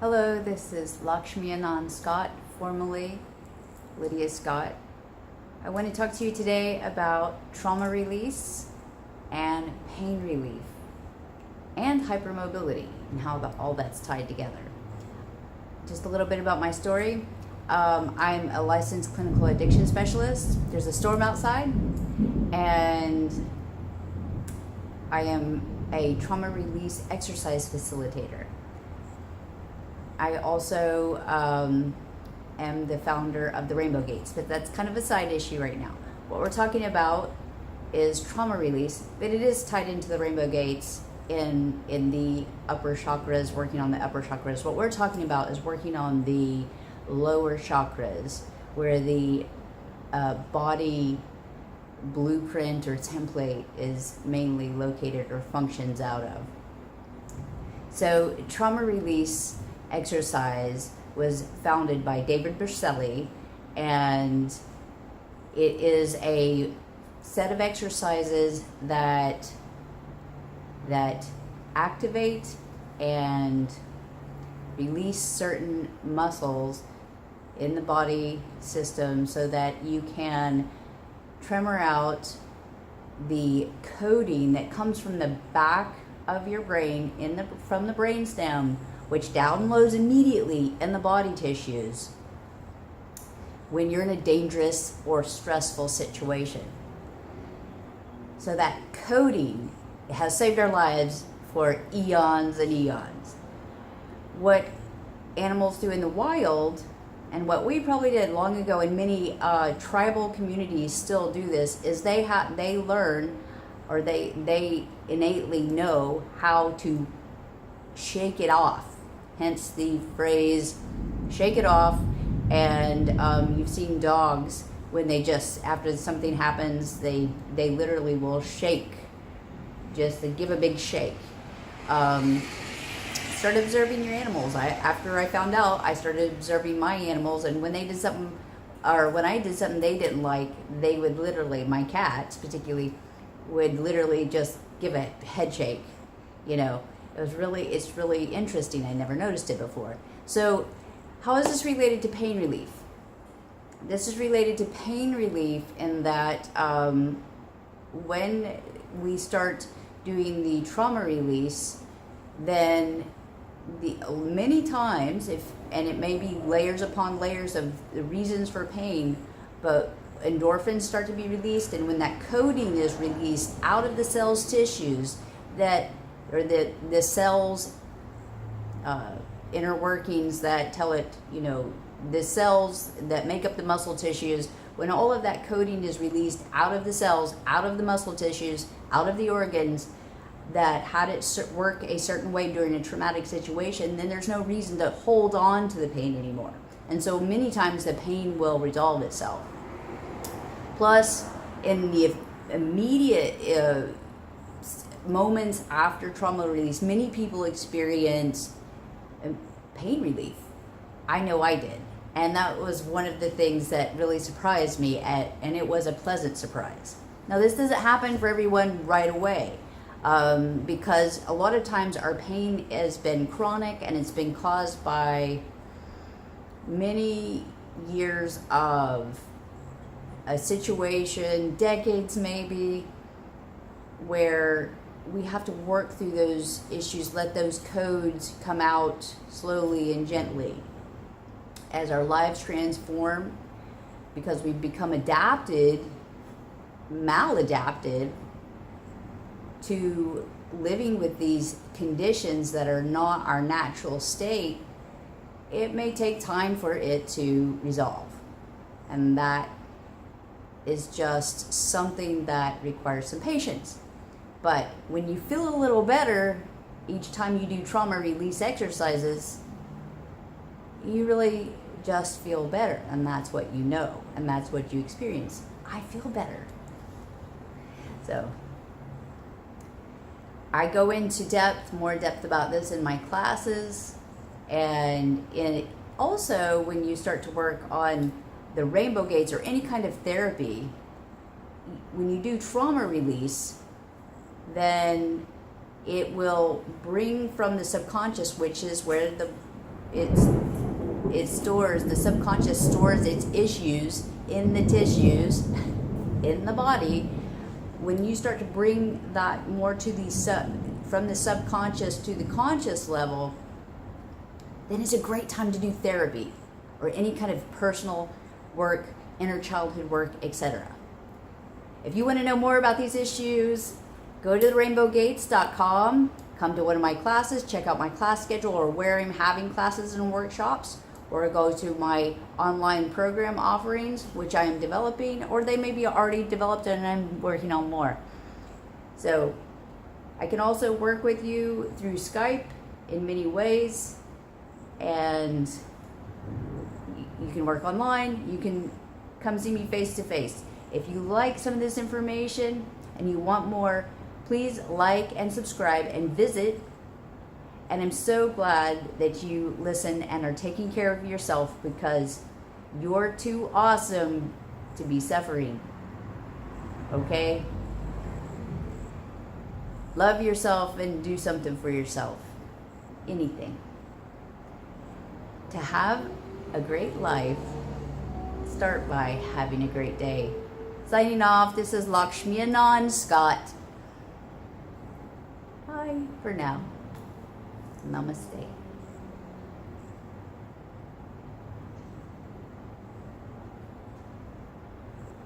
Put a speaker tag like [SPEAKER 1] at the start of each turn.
[SPEAKER 1] Hello, this is Lakshmi Anand Scott, formerly Lydia Scott. I want to talk to you today about trauma release and pain relief and hypermobility and how all that's tied together. Just a little bit about my story. I'm a licensed clinical addiction specialist. There's a storm outside, and I am a trauma release exercise facilitator. I also am the founder of the Rainbow Gates, but that's kind of a side issue right now. What we're talking about is trauma release, but it is tied into the Rainbow Gates in the upper chakras, working on the upper chakras. What we're talking about is working on the lower chakras, where the body blueprint or template is mainly located or functions out of. So trauma release exercise was founded by David Berceli, and it is a set of exercises that activate and release certain muscles in the body system so that you can tremor out the coding that comes from the back of your brain from the brainstem, which downloads immediately in the body tissues when you're in a dangerous or stressful situation. So that coding has saved our lives for eons and eons. What animals do in the wild, and what we probably did long ago, and many tribal communities still do this, is they learn, or they innately know how to shake it off. Hence the phrase, shake it off. And you've seen dogs, when they just, after something happens, they literally will shake, just to give a big shake. Start observing your animals. After I found out, I started observing my animals, and when they did something, or when I did something they didn't like, they would literally, my cats particularly, would literally just give a head shake, you know. It's really interesting. I never noticed it before. So how is this related to pain relief? This is related to pain relief in that when we start doing the trauma release, then many times, and it may be layers upon layers of the reasons for pain, but endorphins start to be released, and when that coding is released out of the cell's tissues, or the cell's inner workings that tell it, you know, the cells that make up the muscle tissues, when all of that coding is released out of the cells, out of the muscle tissues, out of the organs that had it work a certain way during a traumatic situation, then there's no reason to hold on to the pain anymore. And so many times the pain will resolve itself. Plus, in the immediate moments after trauma release, many people experience pain relief. I know I did. And that was one of the things that really surprised me, and it was a pleasant surprise. Now, this doesn't happen for everyone right away, because a lot of times our pain has been chronic, and it's been caused by many years of a situation, decades maybe, where we have to work through those issues, let those codes come out slowly and gently as our lives transform, because we've become maladapted to living with these conditions that are not our natural state. It may take time for it to resolve, and that is just something that requires some patience. But when you feel a little better each time you do trauma release exercises, you really just feel better, and that's what you know, and that's what you experience. I feel better. So I go into more depth about this in my classes, and also when you start to work on the Rainbow Gates or any kind of therapy, when you do trauma release, then it will bring from the subconscious, which is where it stores, the subconscious stores its issues in the tissues in the body. When you start to bring that more to the from the subconscious to the conscious level, then it's a great time to do therapy or any kind of personal work, inner childhood work, etc. If you want to know more about these issues, go to therainbowgates.com, come to one of my classes, check out my class schedule or where I'm having classes and workshops, or go to my online program offerings, which I am developing, or they may be already developed and I'm working on more. So I can also work with you through Skype in many ways, and you can work online, you can come see me face to face. If you like some of this information and you want more, please like and subscribe and visit. And I'm so glad that you listen and are taking care of yourself, because you're too awesome to be suffering. Okay? Love yourself and do something for yourself. Anything. To have a great life, start by having a great day. Signing off, this is Lakshmi Anand Scott. Bye for now. Namaste.